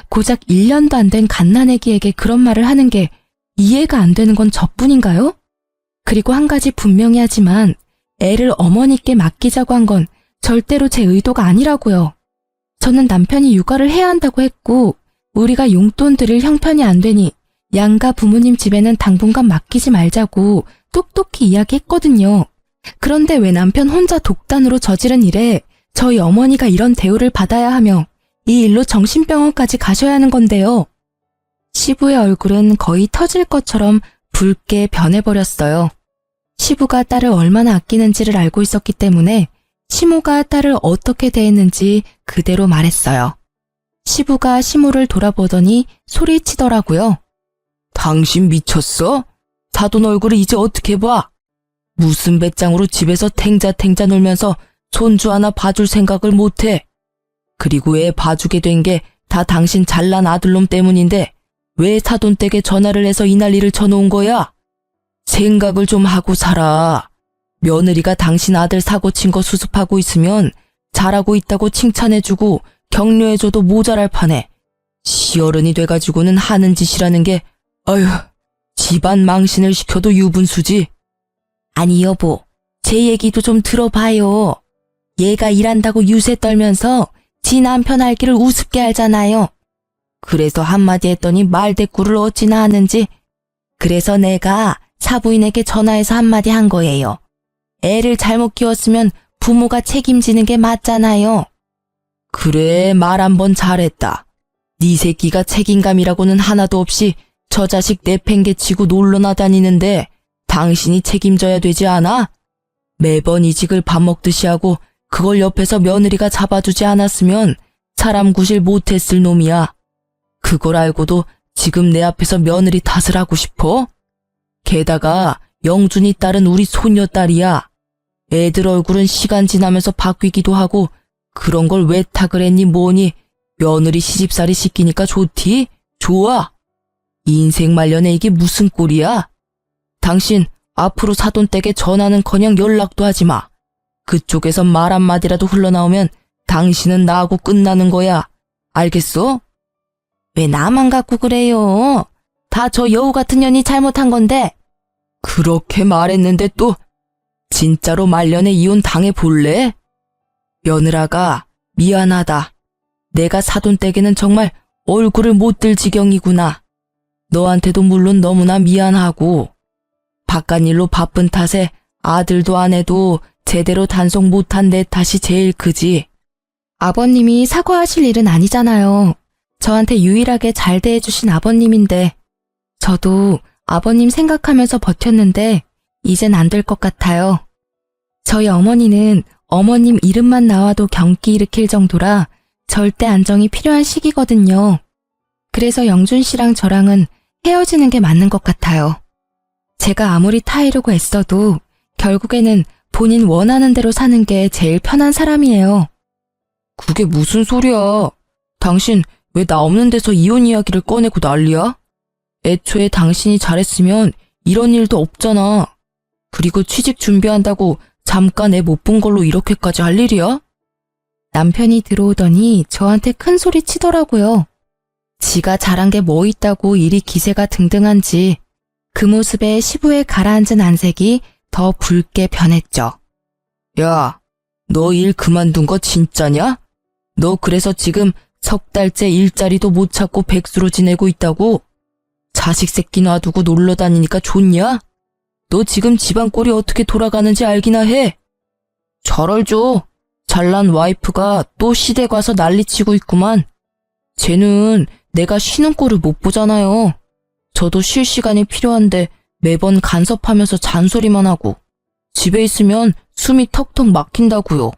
고작 1년도 안 된 갓난애기에게 그런 말을 하는 게 이해가 안 되는 건 저뿐인가요? 그리고 한 가지 분명히 하지만 애를 어머니께 맡기자고 한 건 절대로 제 의도가 아니라고요. 저는 남편이 육아를 해야 한다고 했고 우리가 용돈 드릴 형편이 안 되니 양가 부모님 집에는 당분간 맡기지 말자고 똑똑히 이야기했거든요. 그런데 왜 남편 혼자 독단으로 저지른 일에 저희 어머니가 이런 대우를 받아야 하며 이 일로 정신병원까지 가셔야 하는 건데요. 시부의 얼굴은 거의 터질 것처럼 붉게 변해버렸어요. 시부가 딸을 얼마나 아끼는지를 알고 있었기 때문에 시모가 딸을 어떻게 대했는지 그대로 말했어요. 시부가 시모를 돌아보더니 소리치더라고요. 당신 미쳤어? 사돈 얼굴을 이제 어떻게 봐? 무슨 배짱으로 집에서 탱자탱자 놀면서 손주 하나 봐줄 생각을 못해. 그리고 애 봐주게 된 게 다 당신 잘난 아들놈 때문인데 왜 사돈 댁에 전화를 해서 이 난리를 쳐놓은 거야? 생각을 좀 하고 살아. 며느리가 당신 아들 사고 친 거 수습하고 있으면 잘하고 있다고 칭찬해주고 격려해줘도 모자랄 판에 시어른이 돼가지고는 하는 짓이라는 게 어휴, 집안 망신을 시켜도 유분수지. 아니 여보, 제 얘기도 좀 들어봐요. 얘가 일한다고 유세 떨면서 지 남편 알기를 우습게 알잖아요. 그래서 한마디 했더니 말대꾸를 어찌나 하는지. 그래서 내가 사부인에게 전화해서 한마디 한 거예요. 애를 잘못 키웠으면 부모가 책임지는 게 맞잖아요. 그래, 말 한 번 잘했다. 네 새끼가 책임감이라고는 하나도 없이 저 자식 내팽개치고 놀러나 다니는데 당신이 책임져야 되지 않아? 매번 이직을 밥 먹듯이 하고 그걸 옆에서 며느리가 잡아주지 않았으면 사람 구실 못했을 놈이야. 그걸 알고도 지금 내 앞에서 며느리 탓을 하고 싶어? 게다가 영준이 딸은 우리 손녀딸이야. 애들 얼굴은 시간 지나면서 바뀌기도 하고 그런 걸 왜 탁을 했니 뭐니. 며느리 시집살이 시키니까 좋디? 좋아. 인생 말년에 이게 무슨 꼴이야? 당신 앞으로 사돈댁에 전화는커녕 연락도 하지 마. 그쪽에서 말 한마디라도 흘러나오면 당신은 나하고 끝나는 거야. 알겠어? 왜 나만 갖고 그래요? 다 저 여우 같은 년이 잘못한 건데. 그렇게 말했는데 또 진짜로 말년에 이혼 당해볼래? 며느라가 미안하다. 내가 사돈댁에는 정말 얼굴을 못 들 지경이구나. 너한테도 물론 너무나 미안하고 바깥일로 바쁜 탓에 아들도 아내도 제대로 단속 못한 내 탓이 제일 크지. 아버님이 사과하실 일은 아니잖아요. 저한테 유일하게 잘 대해주신 아버님인데 저도 아버님 생각하면서 버텼는데 이젠 안 될 것 같아요. 저희 어머니는 어머님 이름만 나와도 경기 일으킬 정도라 절대 안정이 필요한 시기거든요. 그래서 영준 씨랑 저랑은 헤어지는 게 맞는 것 같아요. 제가 아무리 타이르고 애써도 결국에는 본인 원하는 대로 사는 게 제일 편한 사람이에요. 그게 무슨 소리야. 당신 왜 나 없는 데서 이혼 이야기를 꺼내고 난리야? 애초에 당신이 잘했으면 이런 일도 없잖아. 그리고 취직 준비한다고 잠깐 애 못 본 걸로 이렇게까지 할 일이야? 남편이 들어오더니 저한테 큰 소리 치더라고요. 지가 잘한 게 뭐 있다고 이리 기세가 등등한지 그 모습에 시부에 가라앉은 안색이 더 붉게 변했죠. 야, 너 일 그만둔 거 진짜냐? 너 그래서 지금 석 달째 일자리도 못 찾고 백수로 지내고 있다고? 자식 새끼 놔두고 놀러 다니니까 좋냐? 너 지금 집안 꼴이 어떻게 돌아가는지 알기나 해? 잘 알죠. 잘난 와이프가 또 시댁 와서 난리치고 있구만. 쟤는 내가 쉬는 꼴을 못 보잖아요. 저도 쉴 시간이 필요한데 매번 간섭하면서 잔소리만 하고 집에 있으면 숨이 턱턱 막힌다고요.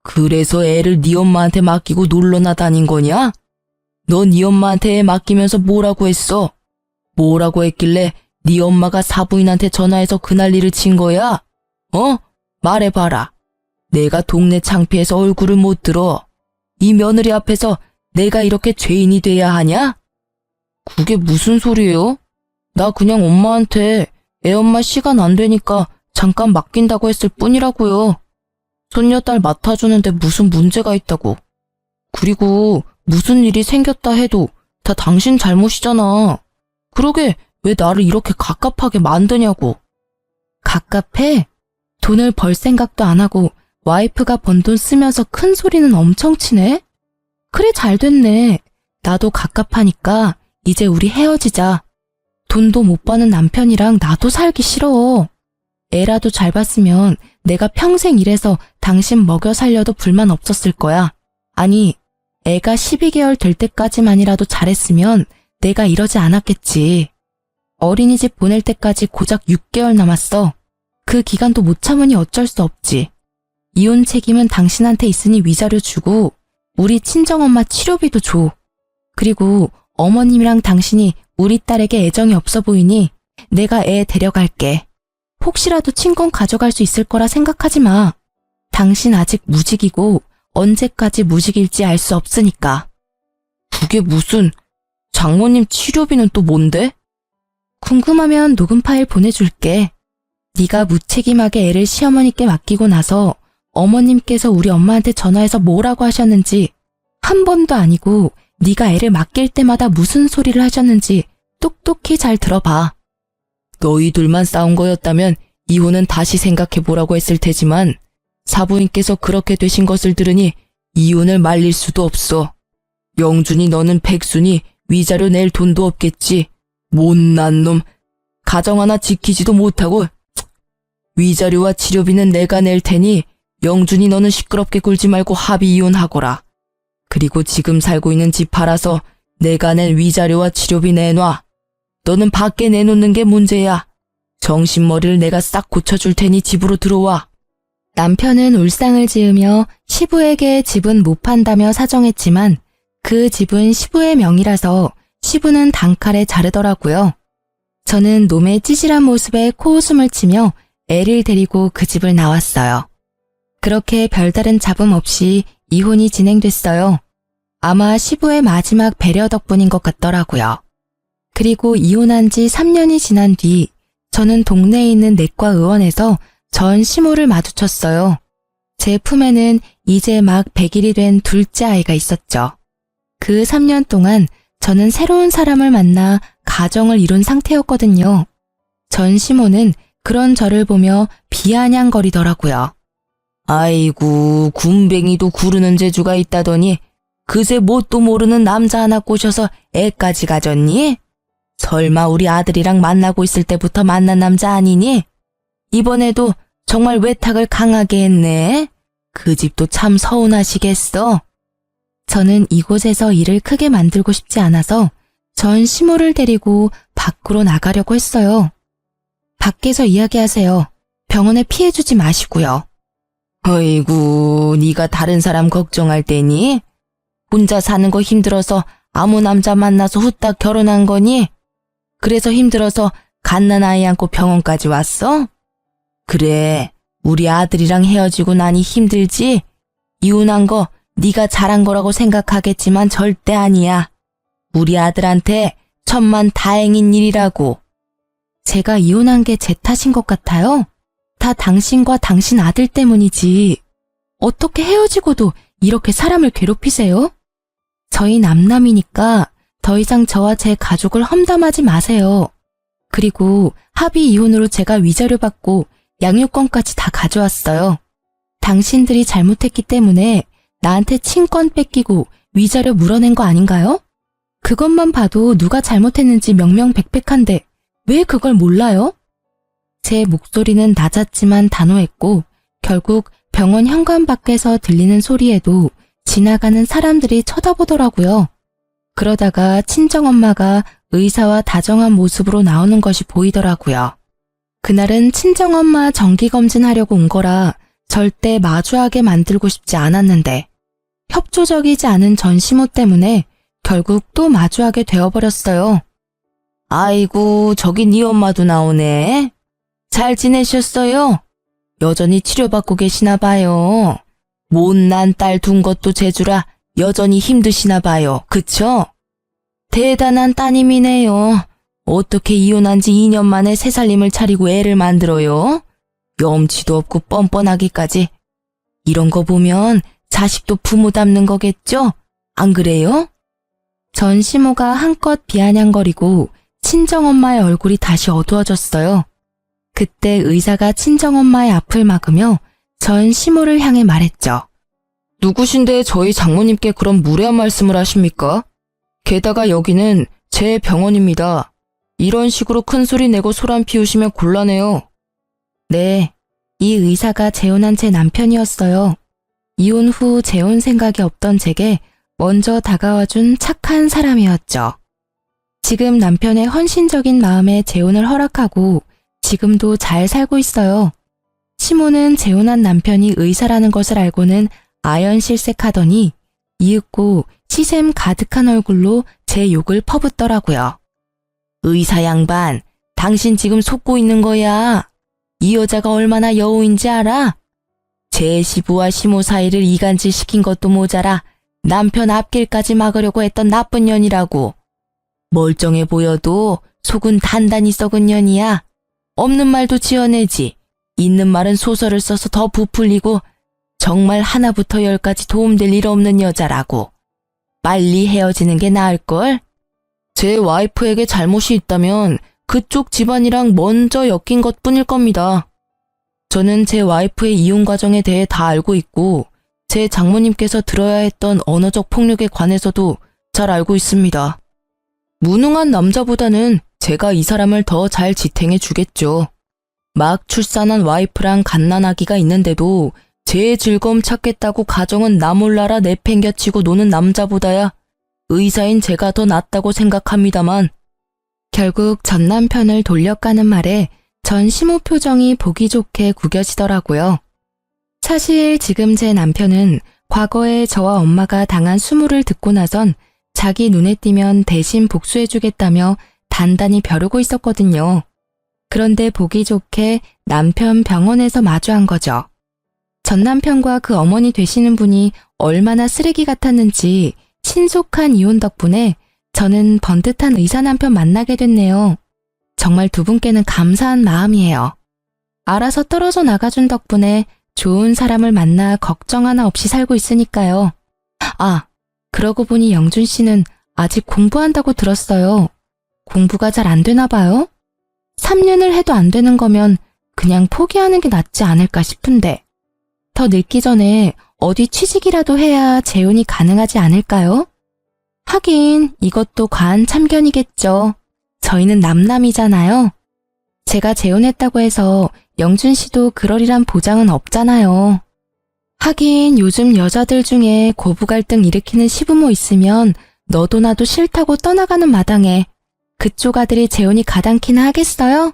그래서 애를 네 엄마한테 맡기고 놀러나 다닌 거냐? 너 네 엄마한테 애 맡기면서 뭐라고 했어? 뭐라고 했길래 네 엄마가 사부인한테 전화해서 그 난리를 친 거야? 어? 말해봐라. 내가 동네 창피해서 얼굴을 못 들어. 이 며느리 앞에서 내가 이렇게 죄인이 돼야 하냐? 그게 무슨 소리예요? 나 그냥 엄마한테 애 엄마 시간 안 되니까 잠깐 맡긴다고 했을 뿐이라고요. 손녀딸 맡아주는데 무슨 문제가 있다고. 그리고 무슨 일이 생겼다 해도 다 당신 잘못이잖아. 그러게 왜 나를 이렇게 갑갑하게 만드냐고. 갑갑해? 돈을 벌 생각도 안 하고 와이프가 번 돈 쓰면서 큰 소리는 엄청 치네? 그래 잘 됐네. 나도 갑갑하니까 이제 우리 헤어지자. 돈도 못 버는 남편이랑 나도 살기 싫어. 애라도 잘 봤으면 내가 평생 일해서 당신 먹여 살려도 불만 없었을 거야. 아니, 애가 12개월 될 때까지만이라도 잘했으면 내가 이러지 않았겠지. 어린이집 보낼 때까지 고작 6개월 남았어. 그 기간도 못 참으니 어쩔 수 없지. 이혼 책임은 당신한테 있으니 위자료 주고 우리 친정엄마 치료비도 줘. 그리고 어머님이랑 당신이 우리 딸에게 애정이 없어 보이니 내가 애 데려갈게. 혹시라도 친권 가져갈 수 있을 거라 생각하지 마. 당신 아직 무직이고 언제까지 무직일지 알 수 없으니까. 그게 무슨... 장모님 치료비는 또 뭔데? 궁금하면 녹음 파일 보내줄게. 네가 무책임하게 애를 시어머니께 맡기고 나서 어머님께서 우리 엄마한테 전화해서 뭐라고 하셨는지 한 번도 아니고 네가 애를 맡길 때마다 무슨 소리를 하셨는지 똑똑히 잘 들어봐. 너희들만 싸운 거였다면 이혼은 다시 생각해보라고 했을 테지만 사부인께서 그렇게 되신 것을 들으니 이혼을 말릴 수도 없어. 영준이 너는 백순이 위자료 낼 돈도 없겠지. 못난 놈. 가정 하나 지키지도 못하고. 위자료와 치료비는 내가 낼 테니 영준이 너는 시끄럽게 굴지 말고 합의 이혼하거라. 그리고 지금 살고 있는 집 팔아서 내가 낸 위자료와 치료비 내놔. 너는 밖에 내놓는 게 문제야. 정신머리를 내가 싹 고쳐줄 테니 집으로 들어와. 남편은 울상을 지으며 시부에게 집은 못 판다며 사정했지만 그 집은 시부의 명의라서 시부는 단칼에 자르더라고요. 저는 놈의 찌질한 모습에 코웃음을 치며 애를 데리고 그 집을 나왔어요. 그렇게 별다른 잡음 없이 이혼이 진행됐어요. 아마 시부의 마지막 배려 덕분인 것 같더라고요. 그리고 이혼한 지 3년이 지난 뒤 저는 동네에 있는 내과 의원에서 전 시모를 마주쳤어요. 제 품에는 이제 막 100일이 된 둘째 아이가 있었죠. 그 3년 동안 저는 새로운 사람을 만나 가정을 이룬 상태였거든요. 전 시모는 그런 저를 보며 비아냥거리더라고요. 아이고, 군뱅이도 구르는 재주가 있다더니 그새 뭣도 모르는 남자 하나 꼬셔서 애까지 가졌니? 설마 우리 아들이랑 만나고 있을 때부터 만난 남자 아니니? 이번에도 정말 외탁을 강하게 했네. 그 집도 참 서운하시겠어. 저는 이곳에서 일을 크게 만들고 싶지 않아서 전 시모를 데리고 밖으로 나가려고 했어요. 밖에서 이야기하세요. 병원에 피해주지 마시고요. 어이구, 네가 다른 사람 걱정할 때니? 혼자 사는 거 힘들어서 아무 남자 만나서 후딱 결혼한 거니? 그래서 힘들어서 갓난아이 안고 병원까지 왔어? 그래, 우리 아들이랑 헤어지고 나니 힘들지? 이혼한 거 네가 잘한 거라고 생각하겠지만 절대 아니야. 우리 아들한테 천만 다행인 일이라고. 제가 이혼한 게 제 탓인 것 같아요. 다 당신과 당신 아들 때문이지. 어떻게 헤어지고도 이렇게 사람을 괴롭히세요? 저희 남남이니까 더 이상 저와 제 가족을 험담하지 마세요. 그리고 합의 이혼으로 제가 위자료 받고 양육권까지 다 가져왔어요. 당신들이 잘못했기 때문에 나한테 친권 뺏기고 위자료 물어낸 거 아닌가요? 그것만 봐도 누가 잘못했는지 명명백백한데 왜 그걸 몰라요? 제 목소리는 낮았지만 단호했고 결국 병원 현관 밖에서 들리는 소리에도 지나가는 사람들이 쳐다보더라고요. 그러다가 친정엄마가 의사와 다정한 모습으로 나오는 것이 보이더라고요. 그날은 친정엄마 정기검진하려고 온 거라 절대 마주하게 만들고 싶지 않았는데 협조적이지 않은 전 시모 때문에 결국 또 마주하게 되어버렸어요. 아이고, 저기 네 엄마도 나오네. 잘 지내셨어요? 여전히 치료받고 계시나 봐요. 못난 딸 둔 것도 재주라 여전히 힘드시나 봐요. 그쵸? 대단한 따님이네요. 어떻게 이혼한 지 2년 만에 새 살림을 차리고 애를 만들어요? 염치도 없고 뻔뻔하기까지. 이런 거 보면 자식도 부모 닮는 거겠죠? 안 그래요? 전 시모가 한껏 비아냥거리고 친정엄마의 얼굴이 다시 어두워졌어요. 그때 의사가 친정엄마의 앞을 막으며 전 시모를 향해 말했죠. 누구신데 저희 장모님께 그런 무례한 말씀을 하십니까? 게다가 여기는 제 병원입니다. 이런 식으로 큰 소리 내고 소란 피우시면 곤란해요. 네, 이 의사가 재혼한 제 남편이었어요. 이혼 후 재혼 생각이 없던 제게 먼저 다가와준 착한 사람이었죠. 지금 남편의 헌신적인 마음에 재혼을 허락하고 지금도 잘 살고 있어요. 시모는 재혼한 남편이 의사라는 것을 알고는 아연실색하더니 이윽고 시샘 가득한 얼굴로 제 욕을 퍼붓더라고요. 의사 양반, 당신 지금 속고 있는 거야. 이 여자가 얼마나 여우인지 알아? 제 시부와 시모 사이를 이간질 시킨 것도 모자라 남편 앞길까지 막으려고 했던 나쁜 년이라고. 멀쩡해 보여도 속은 단단히 썩은 년이야. 없는 말도 지어내지. 있는 말은 소설을 써서 더 부풀리고 정말 하나부터 열까지 도움될 일 없는 여자라고. 빨리 헤어지는 게 나을걸? 제 와이프에게 잘못이 있다면 그쪽 집안이랑 먼저 엮인 것뿐일 겁니다. 저는 제 와이프의 이혼 과정에 대해 다 알고 있고 제 장모님께서 들어야 했던 언어적 폭력에 관해서도 잘 알고 있습니다. 무능한 남자보다는 제가 이 사람을 더 잘 지탱해 주겠죠. 막 출산한 와이프랑 갓난아기가 있는데도 제 즐거움 찾겠다고 가정은 나 몰라라 내팽겨치고 노는 남자보다야 의사인 제가 더 낫다고 생각합니다만. 결국 전 남편을 돌려가는 말에 전 시모 표정이 보기 좋게 구겨지더라고요. 사실 지금 제 남편은 과거에 저와 엄마가 당한 수모를 듣고 나선 자기 눈에 띄면 대신 복수해주겠다며 단단히 벼르고 있었거든요. 그런데 보기 좋게 남편 병원에서 마주한 거죠. 전 남편과 그 어머니 되시는 분이 얼마나 쓰레기 같았는지 신속한 이혼 덕분에 저는 번듯한 의사 남편 만나게 됐네요. 정말 두 분께는 감사한 마음이에요. 알아서 떨어져 나가준 덕분에 좋은 사람을 만나 걱정 하나 없이 살고 있으니까요. 아, 그러고 보니 영준 씨는 아직 공부한다고 들었어요. 공부가 잘 안 되나 봐요? 3년을 해도 안 되는 거면 그냥 포기하는 게 낫지 않을까 싶은데. 더 늙기 전에 어디 취직이라도 해야 재혼이 가능하지 않을까요? 하긴 이것도 과한 참견이겠죠. 저희는 남남이잖아요. 제가 재혼했다고 해서 영준 씨도 그러리란 보장은 없잖아요. 하긴 요즘 여자들 중에 고부 갈등 일으키는 시부모 있으면 너도 나도 싫다고 떠나가는 마당에 그쪽 아들이 재혼이 가당키나 하겠어요?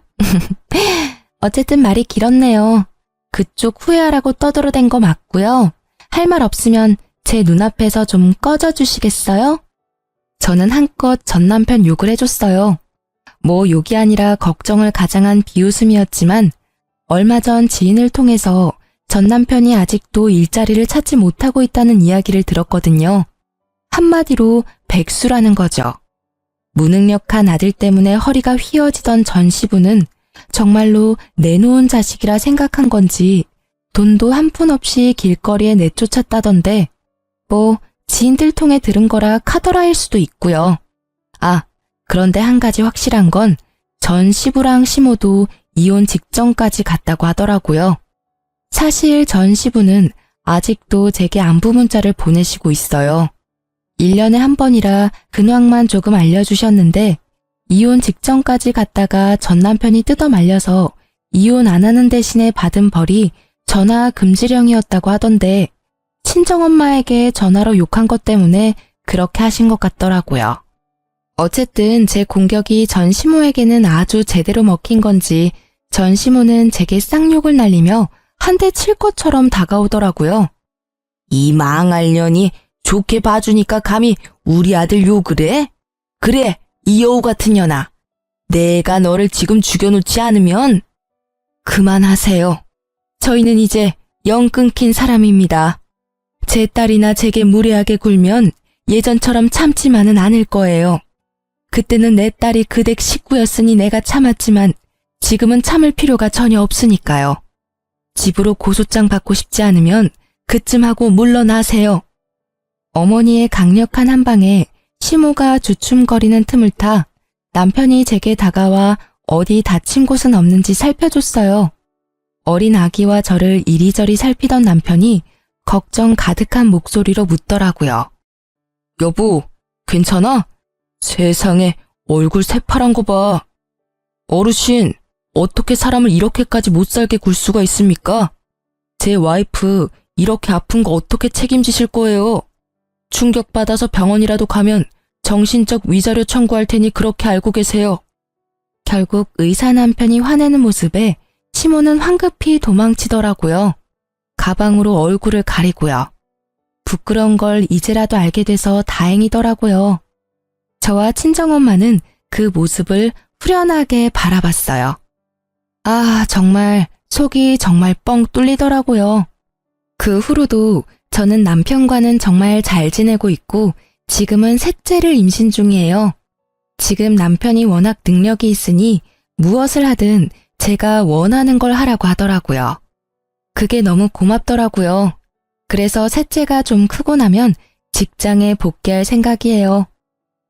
어쨌든 말이 길었네요. 그쪽 후회하라고 떠들어댄 거 맞고요. 할 말 없으면 제 눈앞에서 좀 꺼져주시겠어요? 저는 한껏 전 남편 욕을 해줬어요. 뭐 욕이 아니라 걱정을 가장한 비웃음이었지만 얼마 전 지인을 통해서 전 남편이 아직도 일자리를 찾지 못하고 있다는 이야기를 들었거든요. 한마디로 백수라는 거죠. 무능력한 아들 때문에 허리가 휘어지던 전 시부는 정말로 내놓은 자식이라 생각한 건지 돈도 한 푼 없이 길거리에 내쫓았다던데 뭐 지인들 통해 들은 거라 카더라일 수도 있고요. 아, 그런데 한 가지 확실한 건 전 시부랑 시모도 이혼 직전까지 갔다고 하더라고요. 사실 전 시부는 아직도 제게 안부 문자를 보내시고 있어요. 1년에 한 번이라 근황만 조금 알려주셨는데 이혼 직전까지 갔다가 전 남편이 뜯어 말려서 이혼 안 하는 대신에 받은 벌이 전화 금지령이었다고 하던데 친정엄마에게 전화로 욕한 것 때문에 그렇게 하신 것 같더라고요. 어쨌든 제 공격이 전 시모에게는 아주 제대로 먹힌 건지 전 시모는 제게 쌍욕을 날리며 한 대 칠 것처럼 다가오더라고요. 이 망할 년이 좋게 봐주니까 감히 우리 아들 욕을 해? 그래, 이 여우 같은 년아. 내가 너를 지금 죽여놓지 않으면 그만하세요. 저희는 이제 영 끊긴 사람입니다. 제 딸이나 제게 무례하게 굴면 예전처럼 참지만은 않을 거예요. 그때는 내 딸이 그댁 식구였으니 내가 참았지만 지금은 참을 필요가 전혀 없으니까요. 집으로 고소장 받고 싶지 않으면 그쯤 하고 물러나세요. 어머니의 강력한 한방에 시모가 주춤거리는 틈을 타 남편이 제게 다가와 어디 다친 곳은 없는지 살펴줬어요. 어린 아기와 저를 이리저리 살피던 남편이 걱정 가득한 목소리로 묻더라고요. 여보, 괜찮아? 세상에 얼굴 새파란 거 봐. 어르신, 어떻게 사람을 이렇게까지 못살게 굴 수가 있습니까? 제 와이프 이렇게 아픈 거 어떻게 책임지실 거예요? 충격받아서 병원이라도 가면 정신적 위자료 청구할 테니 그렇게 알고 계세요. 결국 의사 남편이 화내는 모습에 시모는 황급히 도망치더라고요. 가방으로 얼굴을 가리고요. 부끄러운 걸 이제라도 알게 돼서 다행이더라고요. 저와 친정엄마는 그 모습을 후련하게 바라봤어요. 아, 정말 속이 정말 뻥 뚫리더라고요. 그 후로도 저는 남편과는 정말 잘 지내고 있고 지금은 셋째를 임신 중이에요. 지금 남편이 워낙 능력이 있으니 무엇을 하든 제가 원하는 걸 하라고 하더라고요. 그게 너무 고맙더라고요. 그래서 셋째가 좀 크고 나면 직장에 복귀할 생각이에요.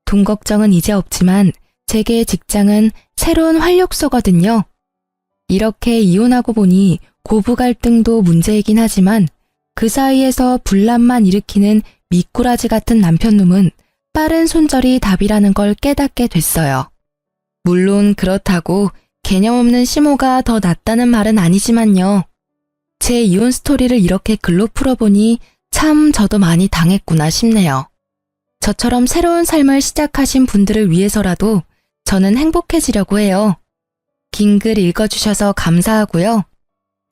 돈 걱정은 이제 없지만 제게 직장은 새로운 활력소거든요. 이렇게 이혼하고 보니 고부 갈등도 문제이긴 하지만 그 사이에서 분란만 일으키는 미꾸라지 같은 남편놈은 빠른 손절이 답이라는 걸 깨닫게 됐어요. 물론 그렇다고 개념 없는 시모가 더 낫다는 말은 아니지만요. 제 이혼 스토리를 이렇게 글로 풀어보니 참 저도 많이 당했구나 싶네요. 저처럼 새로운 삶을 시작하신 분들을 위해서라도 저는 행복해지려고 해요. 긴 글 읽어주셔서 감사하고요.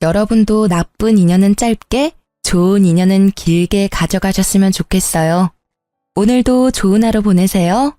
여러분도 나쁜 인연은 짧게, 좋은 인연은 길게 가져가셨으면 좋겠어요. 오늘도 좋은 하루 보내세요.